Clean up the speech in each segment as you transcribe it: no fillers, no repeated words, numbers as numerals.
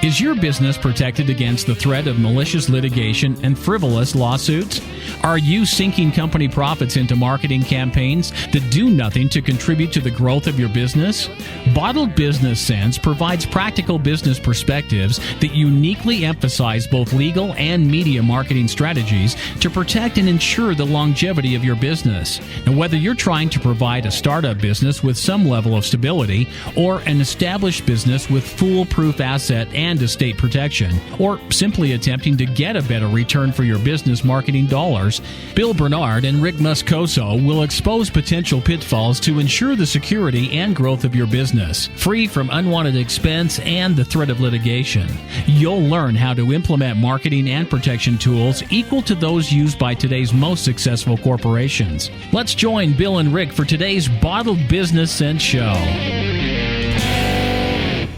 Is your business protected against the threat of malicious litigation and frivolous lawsuits? Are you sinking company profits into marketing campaigns that do nothing to contribute to the growth of your business? Bottled Business Sense provides practical business perspectives that uniquely emphasize both legal and media marketing strategies to protect and ensure the longevity of your business. Now, whether you're trying to provide a startup business with some level of stability or an established business with foolproof asset and estate protection, or simply attempting to get a better return for your business marketing dollars, Bill Bernard and Rick Moscoso will expose potential pitfalls to ensure the security and growth of your business, free from unwanted expense and the threat of litigation. You'll learn how to implement marketing and protection tools equal to those used by today's most successful corporations. Let's join Bill and Rick for today's Bottled Business Sense show.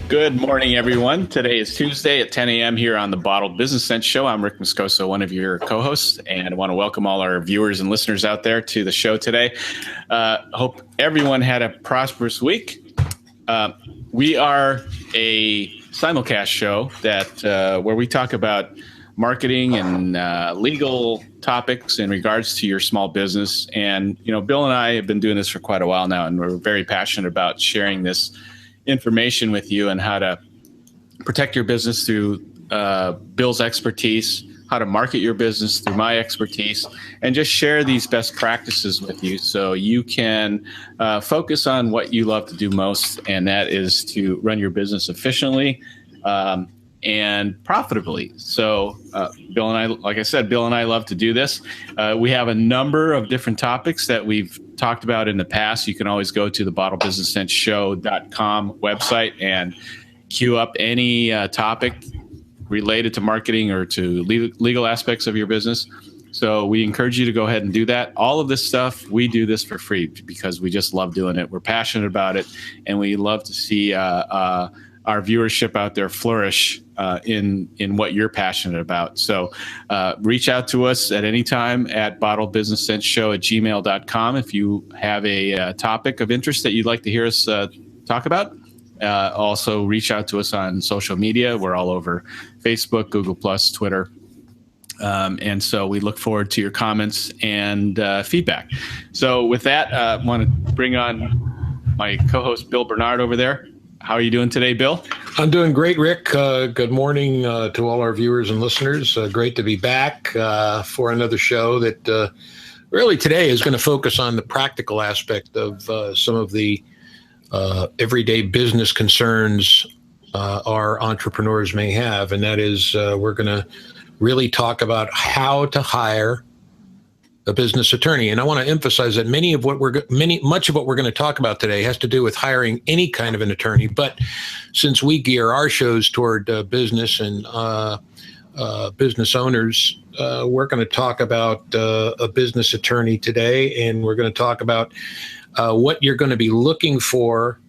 Good morning, everyone. Today is Tuesday at 10 a.m. here on the Bottled Business Sense Show. I'm Rick Moscoso, one of your co-hosts, and I want to welcome all our viewers and listeners out there to the show today. Hope everyone had a prosperous week. We are a simulcast show that where we talk about marketing and legal topics in regards to your small business. And, you know, Bill and I have been doing this for quite a while now, and we're very passionate about sharing this information with you on how to protect your business through Bill's expertise, how to market your business through my expertise, and just share these best practices with you so you can focus on what you love to do most, and that is to run your business efficiently and profitably. So Bill and I, like I said, Bill and I love to do this. We have a number of different topics that we've talked about in the past. You can always go to the bottlebusinesssenseshow.com website and queue up any topic related to marketing or to legal aspects of your business. So we encourage you to go ahead and do that. All of this stuff, we do this for free because we just love doing it. We're passionate about it, and we love to see our viewership out there flourish in what you're passionate about. So reach out to us at any time at bottlebusinesssenseshow@gmail.com if you have a topic of interest that you'd like to hear us talk about. Also reach out to us on social media. We're all over Facebook, Google+, Twitter. And so we look forward to your comments and feedback. So with that, I want to bring on my co-host, Bill Bernard, over there. How are you doing today, Bill? I'm doing great, Rick. Good morning to all our viewers and listeners. Great to be back for another show that really today is going to focus on the practical aspect of some of the everyday business concerns our entrepreneurs may have. And that is we're going to really talk about how to hire a business attorney. And I want to emphasize that much of what we're going to talk about today has to do with hiring any kind of an attorney. But since we gear our shows toward business and business owners, we're going to talk about a business attorney today, and we're going to talk about what you're going to be looking for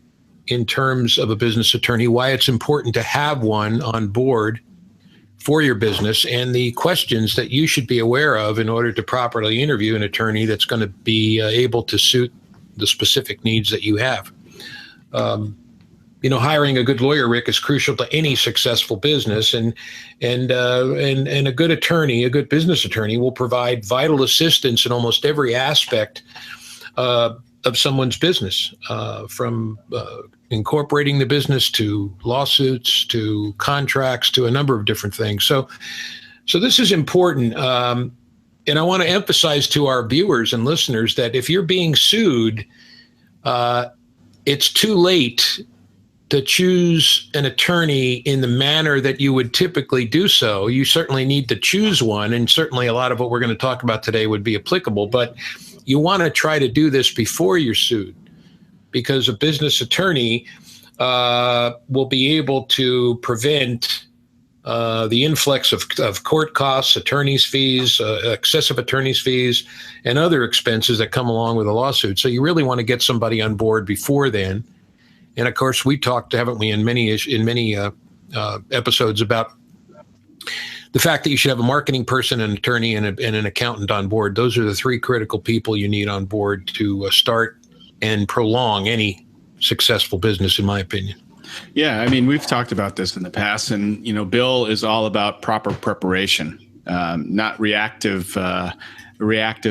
in terms of a business attorney, why it's important to have one on board for your business, and the questions that you should be aware of in order to properly interview an attorney that's going to be able to suit the specific needs that you have. Hiring a good lawyer, Rick, is crucial to any successful business, and a good attorney, a good business attorney, will provide vital assistance in almost every aspect of someone's business, from incorporating the business to lawsuits to contracts to a number of different things. So this is important. And I want to emphasize to our viewers and listeners that if you're being sued, it's too late to choose an attorney in the manner that you would typically do so. You certainly need to choose one, and certainly a lot of what we're going to talk about today would be applicable, but you want to try to do this before you're sued, because a business attorney will be able to prevent the influx of court costs, attorney's fees, excessive attorney's fees, and other expenses that come along with a lawsuit. So you really want to get somebody on board before then. And of course, we talked, haven't we, in many episodes about the fact that you should have a marketing person, an attorney, and an accountant on board. Those are the three critical people you need on board to start and prolong any successful business, in my opinion. Yeah, I mean, we've talked about this in the past, and Bill is all about proper preparation, not reactive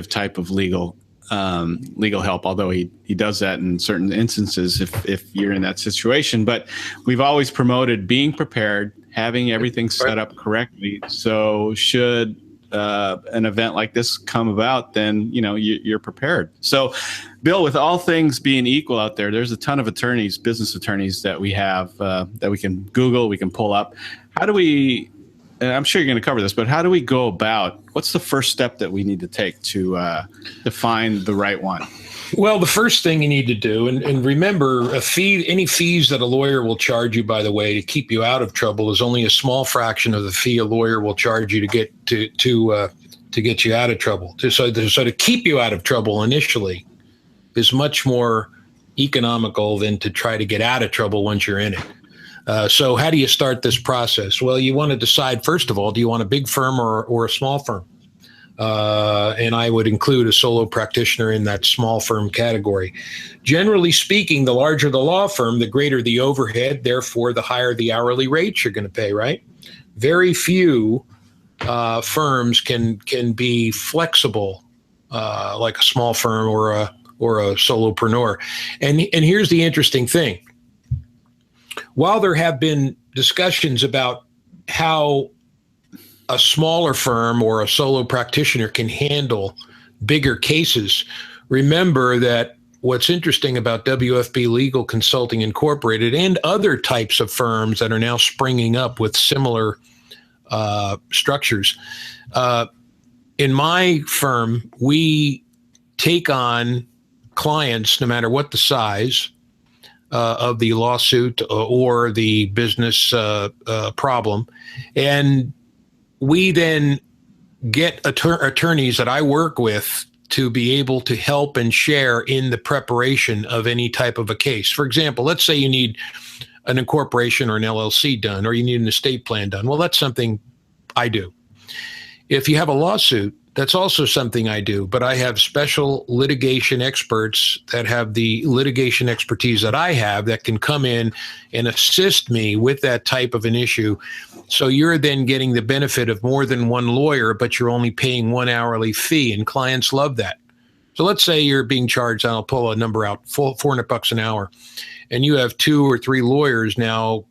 type of legal help. Although he does that in certain instances if you're in that situation. But we've always promoted being prepared, having everything set up correctly. So should an event like this come about, then you're prepared. So, Bill, with all things being equal out there, there's a ton of attorneys, business attorneys that we have that we can Google, we can pull up. How do we? I'm sure you're going to cover this, but how do we go about? What's the first step that we need to take to find the right one? Well, the first thing you need to do, and remember, any fees that a lawyer will charge you, by the way, to keep you out of trouble, is only a small fraction of the fee a lawyer will charge you to get to get you out of trouble. So to keep you out of trouble initially is much more economical than to try to get out of trouble once you're in it. So how do you start this process? Well, you want to decide, first of all, do you want a big firm or a small firm? And I would include a solo practitioner in that small firm category. Generally speaking, the larger the law firm, the greater the overhead, therefore the higher the hourly rate you're going to pay, right? Very few firms can be flexible like a small firm or a solopreneur. And here's the interesting thing. While there have been discussions about how a smaller firm or a solo practitioner can handle bigger cases, remember that what's interesting about WFB Legal Consulting Incorporated and other types of firms that are now springing up with similar structures. In my firm, we take on clients no matter what the size of the lawsuit or the business problem. And we then get attorneys that I work with to be able to help and share in the preparation of any type of a case. For example, let's say you need an incorporation or an LLC done, or you need an estate plan done. Well, that's something I do. If you have a lawsuit, that's also something I do, but I have special litigation experts that have the litigation expertise that I have that can come in and assist me with that type of an issue. So you're then getting the benefit of more than one lawyer, but you're only paying one hourly fee, and clients love that. So let's say you're being charged, and I'll pull a number out, $400 an hour, and you have 2 or 3 lawyers now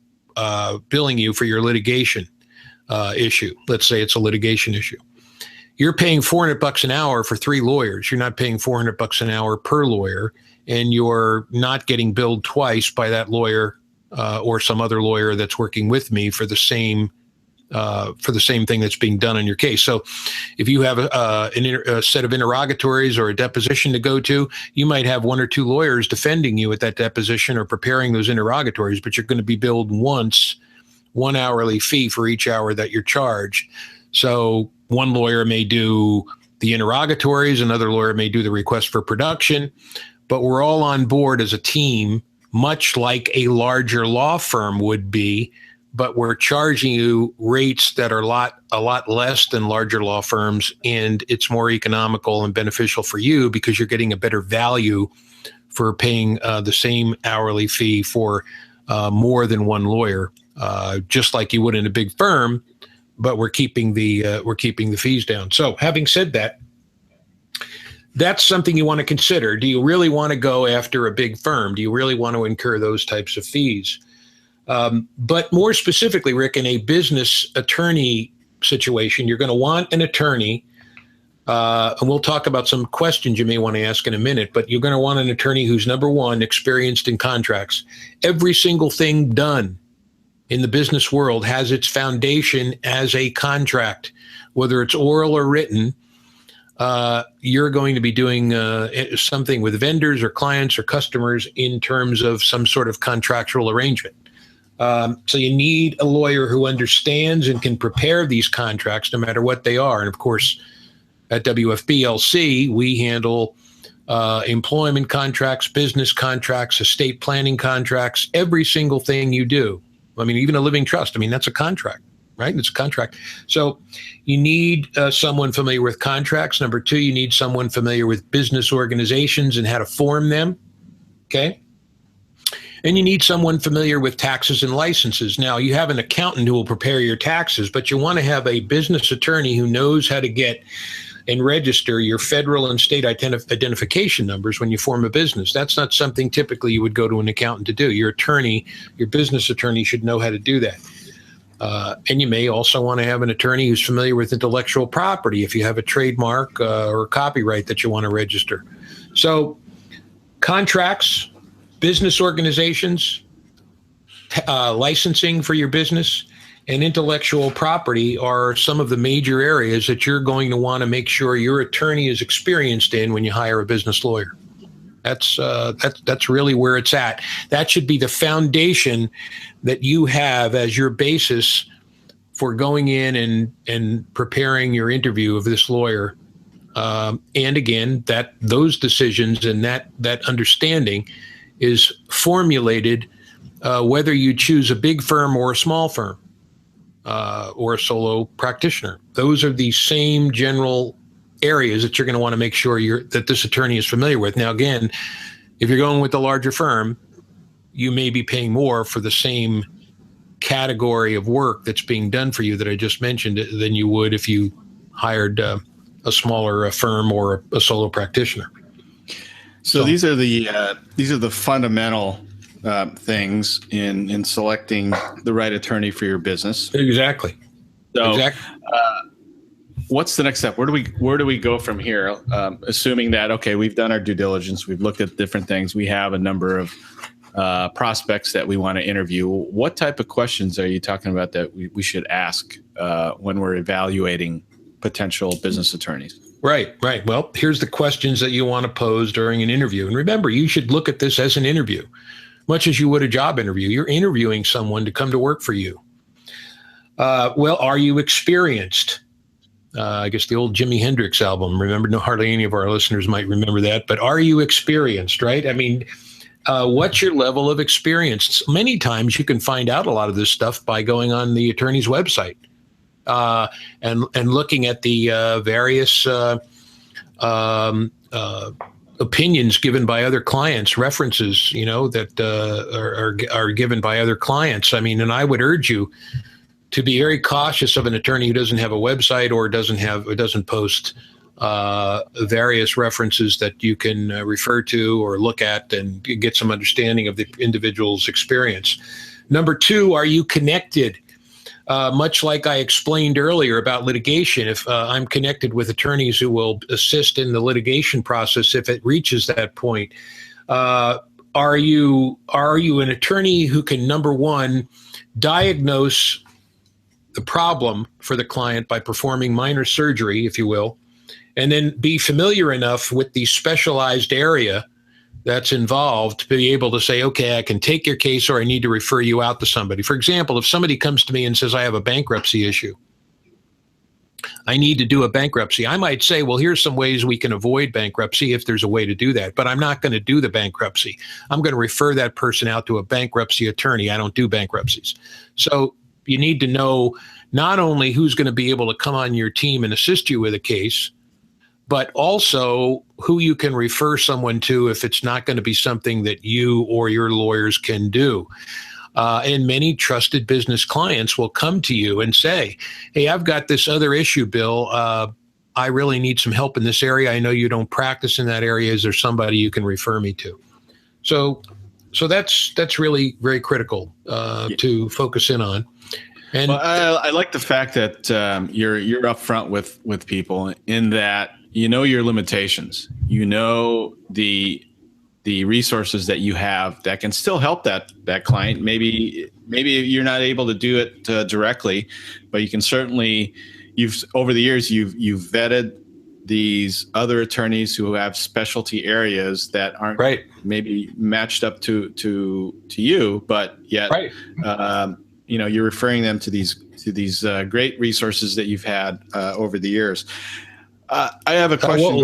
billing you for your litigation issue. Let's say it's a litigation issue. You're paying $400 an hour for 3 lawyers. You're not paying $400 an hour per lawyer, and you're not getting billed twice by that lawyer or some other lawyer that's working with me for the same thing that's being done on your case. So if you have a set of interrogatories or a deposition to go to, you might have 1 or 2 lawyers defending you at that deposition or preparing those interrogatories, but you're going to be billed once, 1 hourly fee for each hour that you're charged. So one lawyer may do the interrogatories, another lawyer may do the request for production, but we're all on board as a team, much like a larger law firm would be, but we're charging you rates that are a lot less than larger law firms, and it's more economical and beneficial for you because you're getting a better value for paying the same hourly fee for more than one lawyer, just like you would in a big firm. But we're keeping the fees down. So having said that, that's something you want to consider. Do you really want to go after a big firm? Do you really want to incur those types of fees? But more specifically, Rick, in a business attorney situation, you're going to want an attorney, and we'll talk about some questions you may want to ask in a minute, but you're going to want an attorney who's, number one, experienced in contracts. Every single thing done in the business world has its foundation as a contract, whether it's oral or written. You're going to be doing something with vendors or clients or customers in terms of some sort of contractual arrangement. So you need a lawyer who understands and can prepare these contracts no matter what they are. And of course, at WFB LC, we handle employment contracts, business contracts, estate planning contracts, every single thing you do. I mean, even a living trust. I mean, that's a contract, right? It's a contract. So you need someone familiar with contracts. Number 2, you need someone familiar with business organizations and how to form them. Okay. And you need someone familiar with taxes and licenses. Now, you have an accountant who will prepare your taxes, but you want to have a business attorney who knows how to get and register your federal and state identification numbers when you form a business. That's not something typically you would go to an accountant to do. Your business attorney should know how to do that. And you may also want to have an attorney who's familiar with intellectual property if you have a trademark or copyright that you want to register. So contracts, business organizations, licensing for your business, and intellectual property are some of the major areas that you're going to want to make sure your attorney is experienced in when you hire a business lawyer. That's really where it's at. That should be the foundation that you have as your basis for going in and preparing your interview of this lawyer. And again, that those decisions and that understanding is formulated whether you choose a big firm or a small firm or a solo practitioner. Those are the same general areas that you're going to want to make sure that this attorney is familiar with. Now, again, if you're going with the larger firm, you may be paying more for the same category of work that's being done for you that I just mentioned than you would if you hired a smaller firm or a solo practitioner. So these are the fundamental things in selecting the right attorney for your business. Exactly. So, exactly. What's the next step? Where do we go from here? Assuming that, okay, we've done our due diligence, we've looked at different things, we have a number of prospects that we want to interview. What type of questions are you talking about that we should ask when we're evaluating potential business attorneys? Right. Well, here's the questions that you want to pose during an interview. And remember, you should look at this as an interview, much as you would a job interview. You're interviewing someone to come to work for you. Well, are you experienced? I guess the old Jimi Hendrix album, remember, no, hardly any of our listeners might remember that, but are you experienced, right? I mean, what's your level of experience? Many times you can find out a lot of this stuff by going on the attorney's website and looking at the various opinions given by other clients, references, that are given by other clients. I mean, and I would urge you to be very cautious of an attorney who doesn't have a website or doesn't post various references that you can refer to or look at and get some understanding of the individual's experience. Number two, are you connected? Much like I explained earlier about litigation, if I'm connected with attorneys who will assist in the litigation process if it reaches that point, are you an attorney who can, number one, diagnose the problem for the client by performing minor surgery, if you will, and then be familiar enough with the specialized area that's involved to be able to say, okay, I can take your case or I need to refer you out to somebody. For example, if somebody comes to me and says, I have a bankruptcy issue, I need to do a bankruptcy, I might say, well, here's some ways we can avoid bankruptcy if there's a way to do that, but I'm not going to do the bankruptcy. I'm going to refer that person out to a bankruptcy attorney. I don't do bankruptcies. So you need to know not only who's going to be able to come on your team and assist you with a case, but also who you can refer someone to if it's not going to be something that you or your lawyers can do. And many trusted business clients will come to you and say, hey, I've got this other issue, Bill. I really need some help in this area. I know you don't practice in that area. Is there somebody you can refer me to? So that's really very critical to focus in on. And well, I like the fact that you're upfront with people in that you know your limitations. You know the resources that you have that can still help that client. Maybe you're not able to do it directly, but you can certainly. Over the years you've vetted these other attorneys who have specialty areas that aren't maybe matched up to you, but yet you're referring them to these great resources that you've had over the years. I have a question.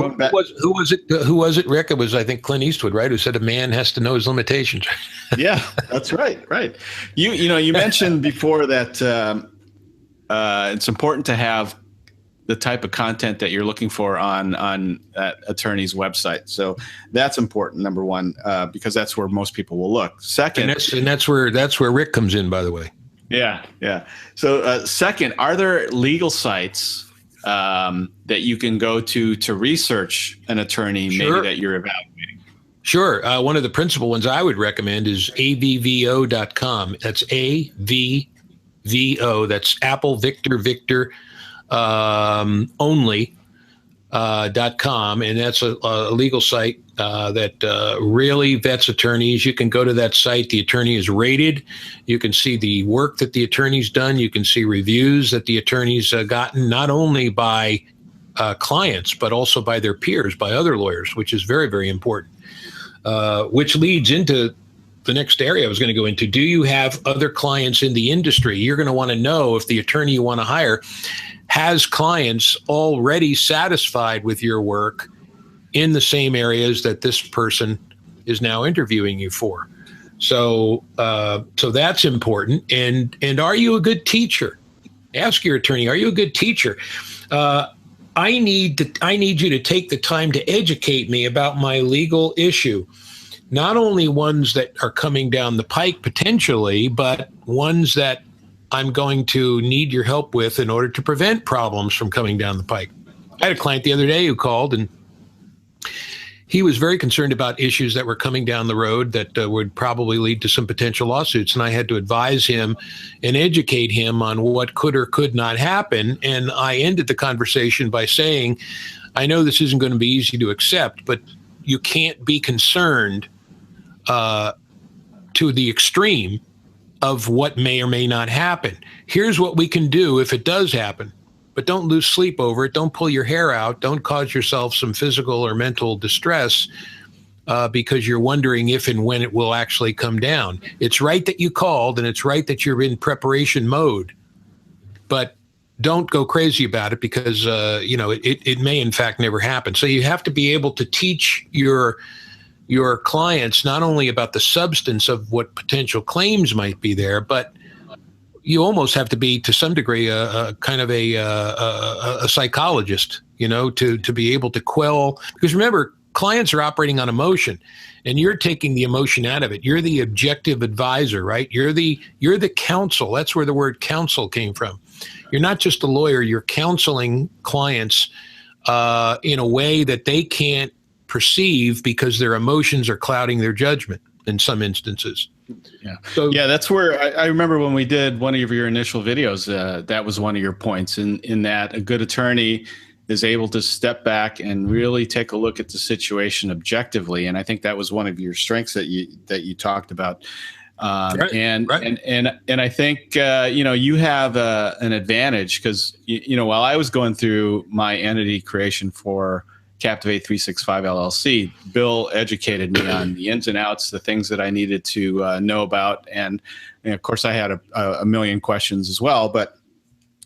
Who was it, Rick? It was, I think, Clint Eastwood, right? Who said a man has to know his limitations. Yeah, that's right. Right. You mentioned before that it's important to have the type of content that you're looking for on that attorney's website. So that's important, number one, because that's where most people will look. Second, and that's where Rick comes in, by the way. Yeah. So second, are there legal sites that you can go to research an attorney maybe that you're evaluating? Sure. One of the principal ones I would recommend is avvo.com. That's AVVO. That's Apple Victor only.com. And that's a legal site that really vets attorneys. You can go to that site. The attorney is rated. You can see the work that the attorney's done. You can see reviews that the attorney's gotten, not only by clients, but also by their peers, by other lawyers, which is very, very important. Which leads into the next area I was going to go into. Do you have other clients in the industry? You're going to want to know if the attorney you want to hire has clients already satisfied with your work in the same areas that this person is now interviewing you for. So that's important. And are you a good teacher? Ask your attorney, are you a good teacher? I need you to take the time to educate me about my legal issue, not only ones that are coming down the pike potentially, but ones that I'm going to need your help with in order to prevent problems from coming down the pike. I had a client the other day who called, and he was very concerned about issues that were coming down the road that would probably lead to some potential lawsuits. And I had to advise him and educate him on what could or could not happen. And I ended the conversation by saying, I know this isn't going to be easy to accept, but you can't be concerned to the extreme of what may or may not happen. Here's what we can do if it does happen. But don't lose sleep over it. Don't pull your hair out. Don't cause yourself some physical or mental distress because you're wondering if and when it will actually come down. It's right that you called, and it's right that you're in preparation mode. But don't go crazy about it because it may in fact never happen. So you have to be able to teach your clients not only about the substance of what potential claims might be there, but you almost have to be, to some degree, a kind of a psychologist, to be able to quell. Because remember, clients are operating on emotion, and you're taking the emotion out of it. You're the objective advisor, right? You're the counsel. That's where the word counsel came from. You're not just a lawyer. You're counseling clients in a way that they can't perceive because their emotions are clouding their judgment in some instances. Yeah. So, that's where I remember when we did one of your initial videos, that was one of your points in that a good attorney is able to step back and really take a look at the situation objectively. And I think that was one of your strengths that you talked about. Right. And I think, you have an advantage because, while I was going through my entity creation for Captivate 365 LLC, Bill educated me on the ins and outs, the things that I needed to know about. And of course, I had a million questions as well. But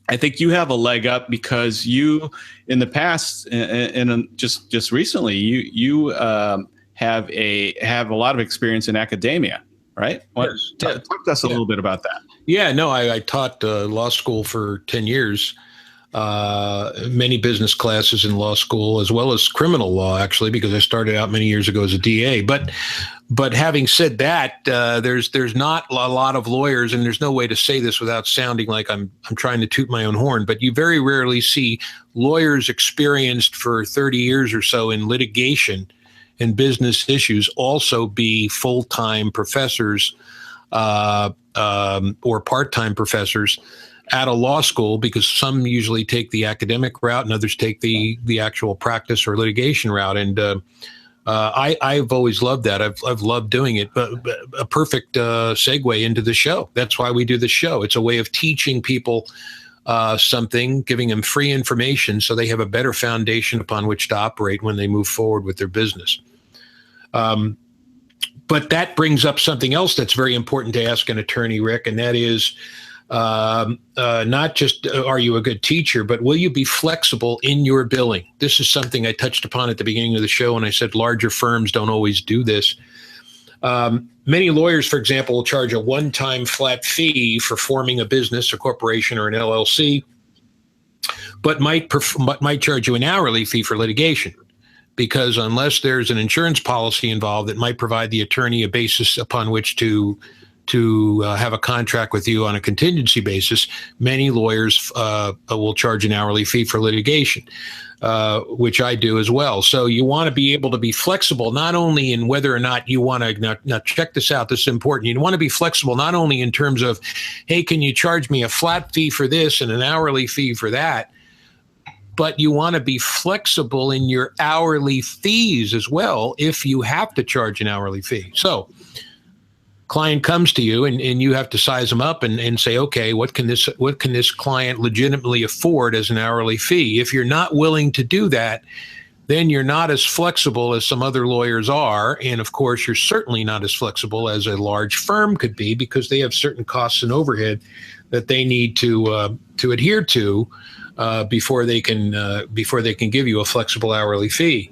I think you have a leg up because you, in the past, and just recently, you have a lot of experience in academia, right? Yes. Talk to us a little bit about that. Yeah, no, I taught law school for 10 years. Many business classes in law school, as well as criminal law, actually, because I started out many years ago as a DA. But having said that, there's not a lot of lawyers, and there's no way to say this without sounding like I'm trying to toot my own horn, but you very rarely see lawyers experienced for 30 years or so in litigation and business issues also be full-time professors or part-time professors at a law school, because some usually take the academic route and others take the actual practice or litigation route. And I've always loved that. I've loved doing it. But a perfect segue into the show. That's why we do the show. It's a way of teaching people something, giving them free information so they have a better foundation upon which to operate when they move forward with their business. But that brings up something else that's very important to ask an attorney, Rick, and that is, not just are you a good teacher, but will you be flexible in your billing? This is something I touched upon at the beginning of the show, and I said larger firms don't always do this. Many lawyers, for example, will charge a one-time flat fee for forming a business, a corporation, or an LLC. but might charge you an hourly fee for litigation. Because unless there's an insurance policy involved that might provide the attorney a basis upon which to have a contract with you on a contingency basis, many lawyers will charge an hourly fee for litigation, which I do as well. So you want to be able to be flexible, not only in whether or not you want to, now check this out, this is important. You want to be flexible not only in terms of, hey, can you charge me a flat fee for this and an hourly fee for that? But you want to be flexible in your hourly fees as well if you have to charge an hourly fee. So client comes to you and you have to size them up and say, okay, what can this client legitimately afford as an hourly fee? If you're not willing to do that, then you're not as flexible as some other lawyers are. And of course, you're certainly not as flexible as a large firm could be, because they have certain costs and overhead that they need to adhere to before they can give you a flexible hourly fee.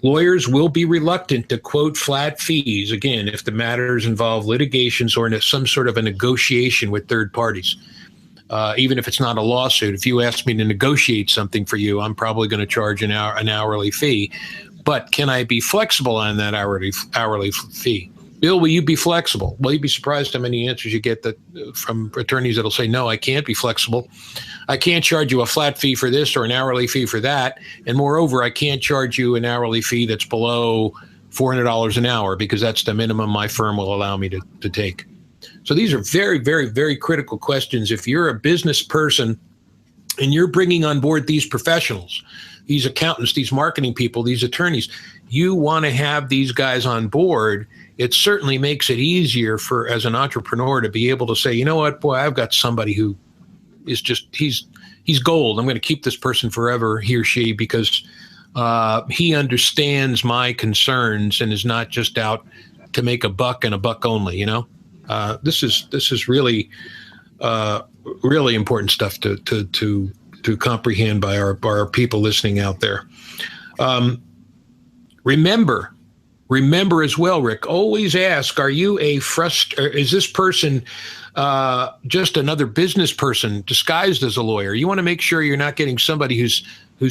Lawyers will be reluctant to quote flat fees, again, if the matters involve litigations or in some sort of a negotiation with third parties. Even if it's not a lawsuit, if you ask me to negotiate something for you, I'm probably going to charge an hourly fee. But can I be flexible on that hourly fee? Bill, will you be flexible? Well, you'd be surprised how many answers you get from attorneys that'll say, no, I can't be flexible. I can't charge you a flat fee for this or an hourly fee for that. And moreover, I can't charge you an hourly fee that's below $400 an hour, because that's the minimum my firm will allow me to take. So these are very, very, very critical questions. If you're a business person and you're bringing on board these professionals, these accountants, these marketing people, these attorneys, you want to have these guys on board. It certainly makes it easier as an entrepreneur to be able to say, you know what, boy, I've got somebody who is he's gold. I'm going to keep this person forever, he or she, because he understands my concerns and is not just out to make a buck and a buck only. This is really really important stuff to comprehend by our people listening out there. Remember as well, Rick, always ask, are you is this person just another business person disguised as a lawyer? You want to make sure you're not getting somebody who's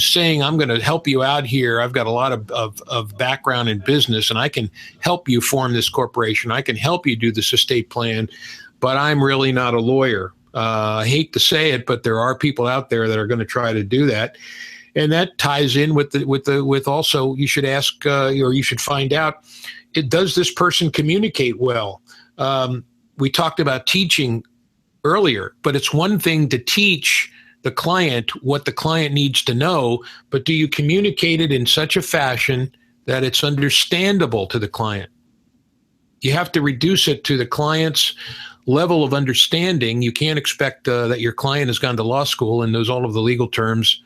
saying, I'm going to help you out here. I've got a lot of background in business and I can help you form this corporation. I can help you do this estate plan, but I'm really not a lawyer. I hate to say it, but there are people out there that are going to try to do that. And that ties in with also, you should ask, or you should find out, does this person communicate well? We talked about teaching earlier, but it's one thing to teach the client what the client needs to know, but do you communicate it in such a fashion that it's understandable to the client? You have to reduce it to the client's level of understanding. You can't expect that your client has gone to law school and knows all of the legal terms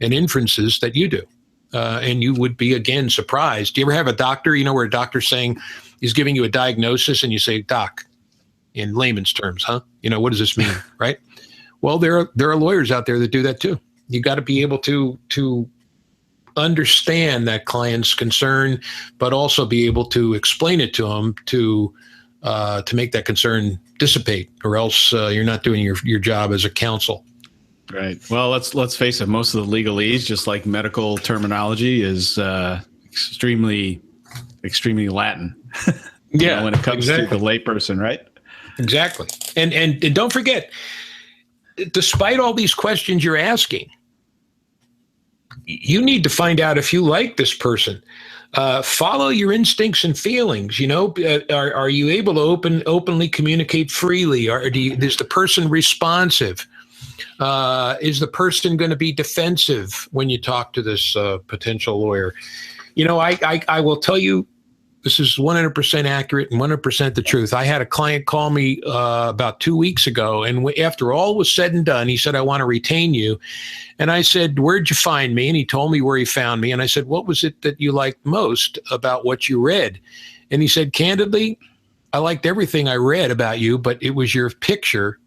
and inferences that you do. And you would be, again, surprised. Do you ever have a doctor, where a doctor's saying, he's giving you a diagnosis and you say, doc, in layman's terms, huh? What does this mean, right? Well, there are lawyers out there that do that too. You got to be able to understand that client's concern, but also be able to explain it to them to make that concern dissipate, or else you're not doing your job as a counsel. Right. Well, let's face it. Most of the legalese, just like medical terminology, is extremely Latin. Yeah, when it comes to the layperson, right? Exactly. And don't forget, despite all these questions you're asking, you need to find out if you like this person. Follow your instincts and feelings. Are you able to openly communicate freely? Is the person responsive? Is the person going to be defensive when you talk to this potential lawyer? I will tell you, this is 100% accurate and 100% the truth. I had a client call me about 2 weeks ago, and after all was said and done, he said, I want to retain you. And I said, where'd you find me? And he told me where he found me. And I said, what was it that you liked most about what you read? And he said, candidly, I liked everything I read about you, but it was your picture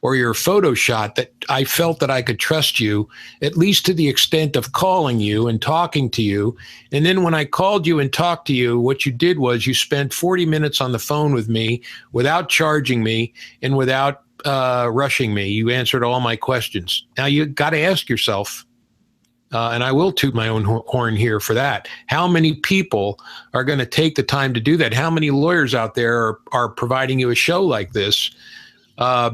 or your photo shot that I felt that I could trust you, at least to the extent of calling you and talking to you. And then when I called you and talked to you, what you did was you spent 40 minutes on the phone with me without charging me and without rushing me. You answered all my questions. Now you got to ask yourself, and I will toot my own horn here for that. How many people are going to take the time to do that? How many lawyers out there are providing you a show like this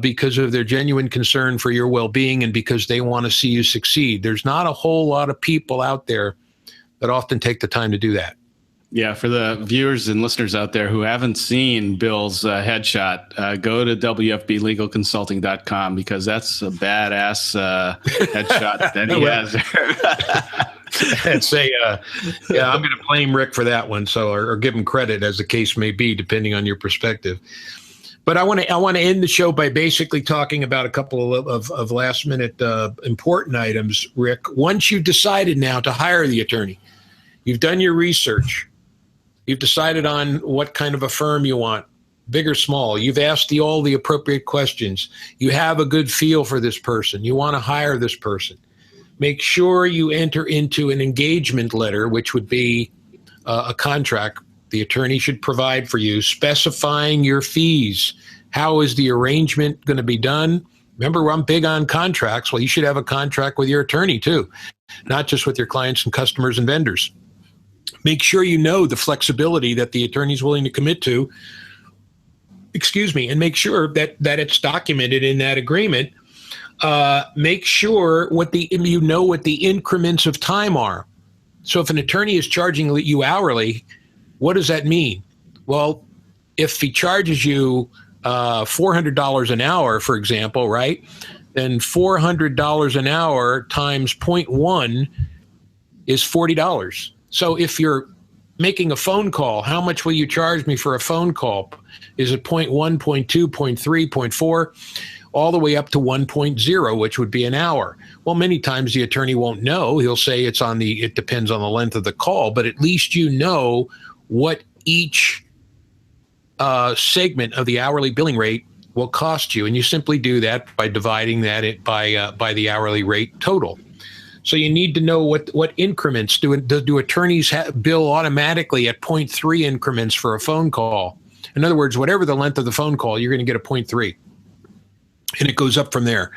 because of their genuine concern for your well-being and because they want to see you succeed? There's not a whole lot of people out there that often take the time to do that. Yeah, for the viewers and listeners out there who haven't seen Bill's headshot, go to WFBLegalConsulting.com because that's a badass headshot that he has. Yeah, I'm going to blame Rick for that one, or give him credit as the case may be, depending on your perspective. But I want to end the show by basically talking about a couple of last minute important items, Rick. Once you've decided now to hire the attorney, you've done your research. You've decided on what kind of a firm you want, big or small. You've asked all the appropriate questions. You have a good feel for this person. You want to hire this person. Make sure you enter into an engagement letter, which would be a contract the attorney should provide for you, specifying your fees. How is the arrangement going to be done? Remember, I'm big on contracts. Well, you should have a contract with your attorney too, not just with your clients and customers and vendors. Make sure you know the flexibility that the attorney is willing to commit to, and make sure that it's documented in that agreement. Make sure what the increments of time are. So if an attorney is charging you hourly, what does that mean? Well, if he charges you $400 an hour, for example, right, then $400 an hour times 0.1 is $40. So if you're making a phone call, how much will you charge me for a phone call? Is it 0.1, 0.2, 0.3, 0.4, all the way up to 1.0, which would be an hour? Well, many times the attorney won't know. He'll say it depends on the length of the call, but at least you know what each segment of the hourly billing rate will cost you. And you simply do that by dividing that by the hourly rate total. So you need to know what increments. Do attorneys bill automatically at 0.3 increments for a phone call? In other words, whatever the length of the phone call, you're going to get a 0.3. And it goes up from there.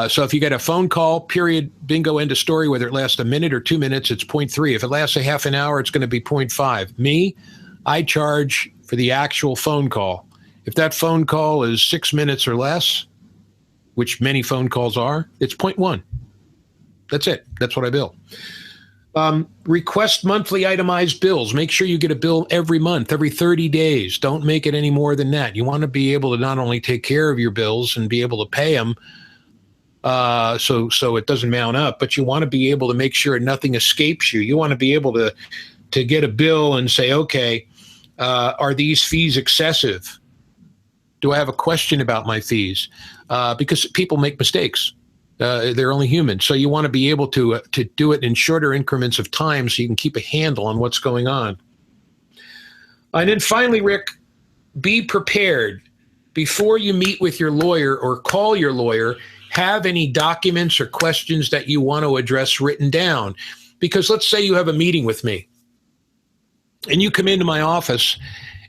So if you get a phone call, period, bingo, end of story, whether it lasts a minute or 2 minutes, it's 0.3. If it lasts a half an hour, it's going to be 0.5. Me, I charge for the actual phone call. If that phone call is 6 minutes or less, which many phone calls are, it's 0.1. That's it. That's what I bill. Request monthly itemized bills. Make sure you get a bill every month, every 30 days. Don't make it any more than that. You want to be able to not only take care of your bills and be able to pay them so it doesn't mount up, but you want to be able to make sure nothing escapes you. You want to be able to get a bill and say, okay, are these fees excessive? Do I have a question about my fees? Because people make mistakes. They're only human. So you want to be able to do it in shorter increments of time so you can keep a handle on what's going on. And then finally, Rick, be prepared. Before you meet with your lawyer or call your lawyer, have any documents or questions that you want to address written down. Because let's say you have a meeting with me and you come into my office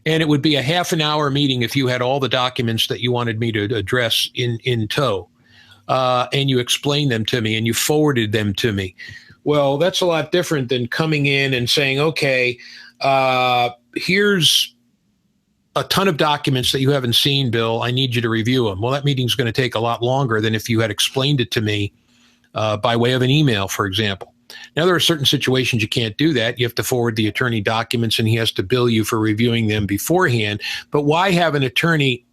and it would be a half an hour meeting if you had all the documents that you wanted me to address in tow. And you explained them to me and you forwarded them to me. Well, that's a lot different than coming in and saying, okay, here's a ton of documents that you haven't seen, Bill. I need you to review them. Well, that meeting's going to take a lot longer than if you had explained it to me by way of an email, for example. Now, there are certain situations you can't do that. You have to forward the attorney documents and he has to bill you for reviewing them beforehand. But why have an attorney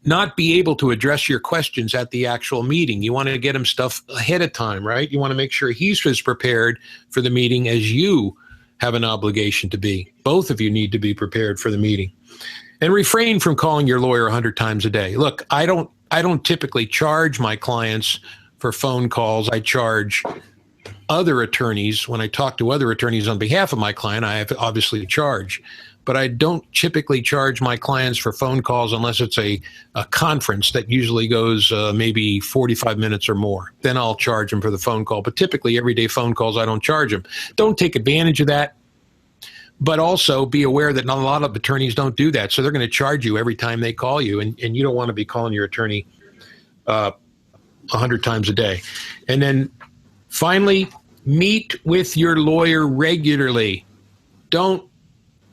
not be able to address your questions at the actual meeting? You want to get him stuff ahead of time, right? You want to make sure he's as prepared for the meeting as you have an obligation to be. Both of you need to be prepared for the meeting. And refrain from calling your lawyer 100 times a day. Look, I don't typically charge my clients for phone calls. I charge other attorneys. When I talk to other attorneys on behalf of my client, I have obviously charge. But I don't typically charge my clients for phone calls unless it's a conference that usually goes maybe 45 minutes or more. Then I'll charge them for the phone call. But typically, everyday phone calls, I don't charge them. Don't take advantage of that. But also be aware that not a lot of attorneys don't do that. So they're going to charge you every time they call you, and you don't want to be calling your attorney 100 times a day. And then finally, meet with your lawyer regularly. Don't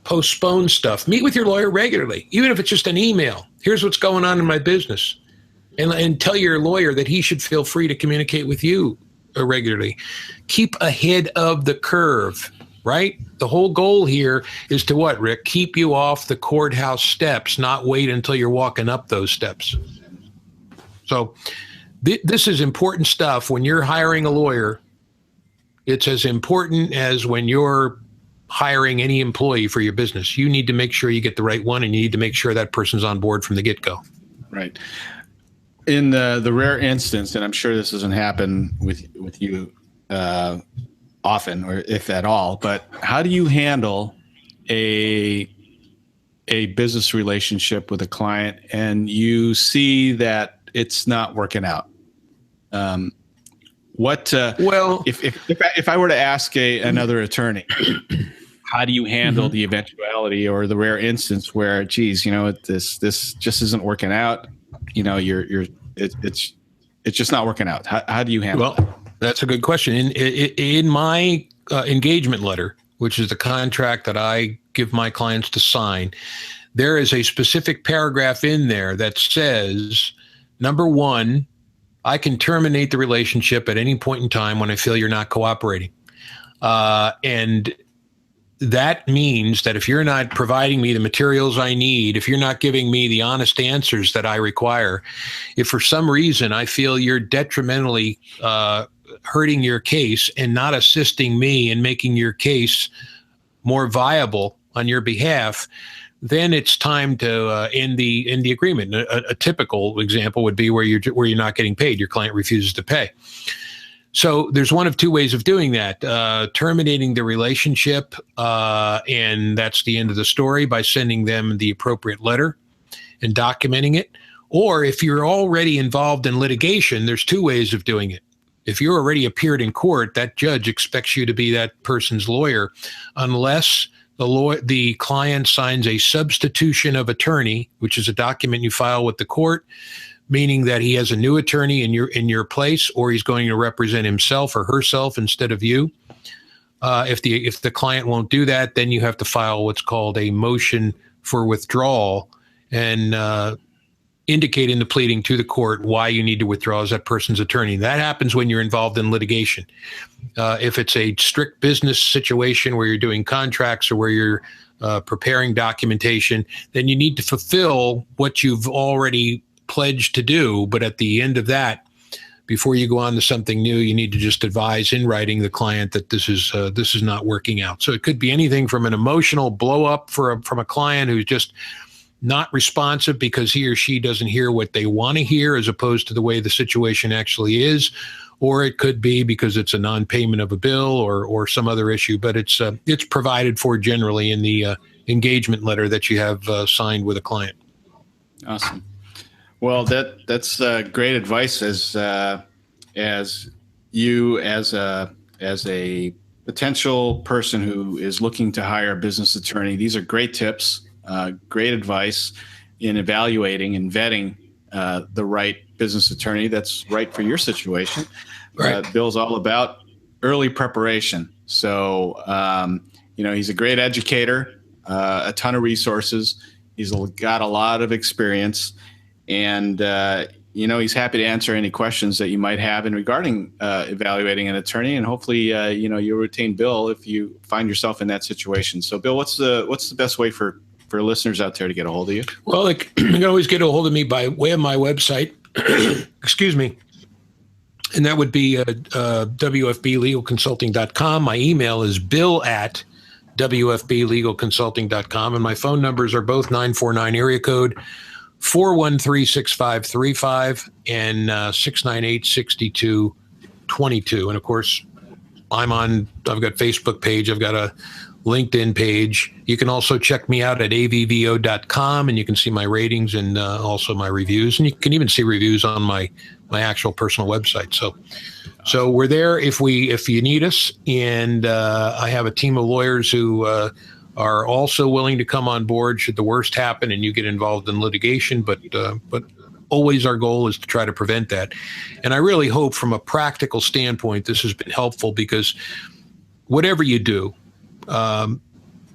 postpone stuff. Meet with your lawyer regularly, even if it's just an email. Here's what's going on in my business. And tell your lawyer that he should feel free to communicate with you regularly. Keep ahead of the curve. Right? The whole goal here is to what, Rick? Keep you off the courthouse steps, not wait until you're walking up those steps. So this is important stuff. When you're hiring a lawyer, it's as important as when you're hiring any employee for your business. You need to make sure you get the right one, and you need to make sure that person's on board from the get-go. Right. In the rare instance, and I'm sure this doesn't happen with you often, or if at all, but how do you handle a business relationship with a client and you see that it's not working out? If I were to ask another attorney, how do you handle the eventuality or the rare instance where, geez, this just isn't working out? It's just not working out. How do you handle that? That's a good question. In my engagement letter, which is the contract that I give my clients to sign, there is a specific paragraph in there that says, number one, I can terminate the relationship at any point in time when I feel you're not cooperating. And that means that if you're not providing me the materials I need, if you're not giving me the honest answers that I require, if for some reason I feel you're detrimentally hurting your case and not assisting me in making your case more viable on your behalf, then it's time to end the agreement. A typical example would be where you're not getting paid. Your client refuses to pay. So there's one of two ways of doing that: terminating the relationship, and that's the end of the story, by sending them the appropriate letter and documenting it. Or if you're already involved in litigation, there's two ways of doing it. If you're already appeared in court, that judge expects you to be that person's lawyer, unless the client signs a substitution of attorney, which is a document you file with the court, meaning that he has a new attorney in your place, or he's going to represent himself or herself instead of you. If the client won't do that, then you have to file what's called a motion for withdrawal, and indicate in the pleading to the court why you need to withdraw as that person's attorney. That happens when you're involved in litigation. If it's a strict business situation where you're doing contracts or where you're preparing documentation, then you need to fulfill what you've already pledged to do. But at the end of that, before you go on to something new, you need to just advise in writing the client that this is not working out. So it could be anything from an emotional blow up from a client who's just not responsive because he or she doesn't hear what they want to hear as opposed to the way the situation actually is, or it could be because it's a non-payment of a bill or some other issue. But it's provided for generally in the engagement letter that you have signed with a client. Awesome. Well, that's great advice as you as a potential person who is looking to hire a business attorney. These are great tips. Great advice in evaluating and vetting the right business attorney that's right for your situation. Right. Bill's all about early preparation. So, he's a great educator, a ton of resources. He's got a lot of experience, and he's happy to answer any questions that you might have regarding evaluating an attorney. And hopefully, you'll retain Bill if you find yourself in that situation. So, Bill, what's the best way for listeners out there to get a hold of you? Well, you can always get a hold of me by way of my website. Excuse me. And that would be WFBLegalConsulting.com. My email is bill@WFBLegalConsulting.com. And my phone numbers are both 949 area code 413-6535 and 698-6222. And of course, I've got Facebook page. I've got a LinkedIn page. You can also check me out at avvo.com, and you can see my ratings and also my reviews. And you can even see reviews on my actual personal website. So we're there if you need us. And I have a team of lawyers who are also willing to come on board should the worst happen and you get involved in litigation. But always our goal is to try to prevent that. And I really hope from a practical standpoint, this has been helpful, because whatever you do,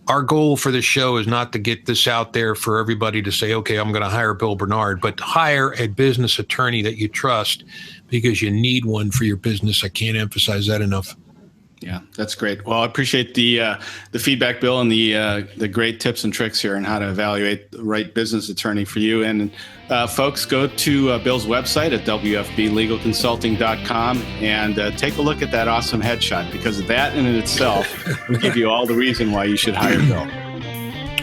our goal for this show is not to get this out there for everybody to say, okay, I'm going to hire Bill Bernard, but to hire a business attorney that you trust, because you need one for your business. I can't emphasize that enough. Yeah, that's great. Well, I appreciate the feedback, Bill, and the great tips and tricks here on how to evaluate the right business attorney for you. And folks, go to Bill's website at WFBLegalConsulting.com and take a look at that awesome headshot, because that in itself will give you all the reason why you should hire Bill.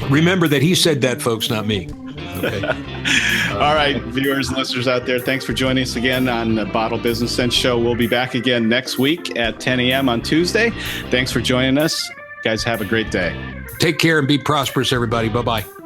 Remember that he said that, folks, not me. Okay. All right, viewers and listeners out there, thanks for joining us again on the Bottle Business Sense Show. We'll be back again next week at 10 a.m. on Tuesday. Thanks for joining us. Guys, have a great day. Take care and be prosperous, everybody. Bye-bye.